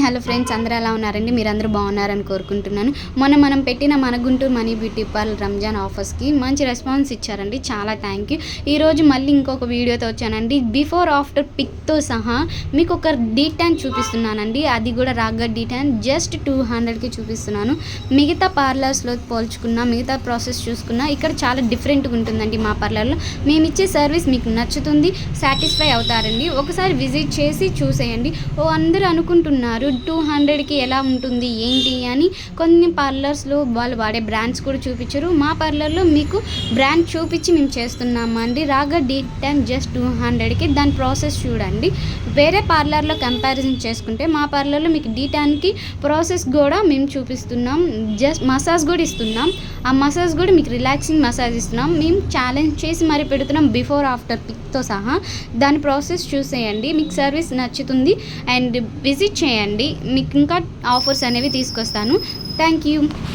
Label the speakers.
Speaker 1: Hello friends, అందరూ ఎలా ఉన్నారండి? మీరందరూ బాగున్నారని కోరుకుంటున్నాను. మొన్న మనం పెట్టిన మన Guntur money beauty parlour Ramzan ఆఫర్స్కి మంచి రెస్పాన్స్ ఇచ్చారండి. చాలా థ్యాంక్ యూ. ఈరోజు మళ్ళీ ఇంకొక వీడియోతో వచ్చానండి. బిఫోర్ ఆఫ్టర్ పిక్తో సహా మీకు ఒక డీటాన్ చూపిస్తున్నానండి. అది కూడా రాగా డీటాన్ జస్ట్ 200కి చూపిస్తున్నాను. మిగతా పార్లర్స్లో పోల్చుకున్న, మిగతా ప్రాసెస్ చూసుకున్నా ఇక్కడ చాలా డిఫరెంట్గా ఉంటుందండి. మా పార్లర్లో మేము ఇచ్చే సర్వీస్ మీకు నచ్చుతుంది, సాటిస్ఫై అవుతారండి. ఒకసారి విజిట్ చేసి చూసేయండి. అందరూ అనుకుంటున్నారు 200కి ఎలా ఉంటుంది ఏంటి అని. కొన్ని పార్లర్స్లో వాళ్ళు వాడే బ్రాండ్స్ కూడా చూపించరు. మా పార్లర్లో మీకు బ్రాండ్ చూపించి మేము చేస్తున్నామండి. రాగా డీటాన్ జస్ట్ 200కి. దాని ప్రాసెస్ చూడండి. వేరే పార్లర్లో కంపారిజన్ చేసుకుంటే మా పార్లర్లో మీకు డీటాన్కి ప్రాసెస్ కూడా మేము చూపిస్తున్నాం. జస్ట్ మసాజ్ కూడా ఇస్తున్నాం. ఆ మసాజ్ కూడా మీకు రిలాక్సింగ్ మసాజ్ ఇస్తున్నాం. మేము ఛాలెంజ్ చేసి మరి పెడుతున్నాం బిఫోర్ ఆఫ్టర్ పిక్తో సహా. దాని ప్రాసెస్ చూసేయండి, మీకు సర్వీస్ నచ్చుతుంది అండ్ విజిట్ చేయండి. మీకు ఇంకా ఆఫర్స్ అనేవి తీసుకొస్తాను. Thank you.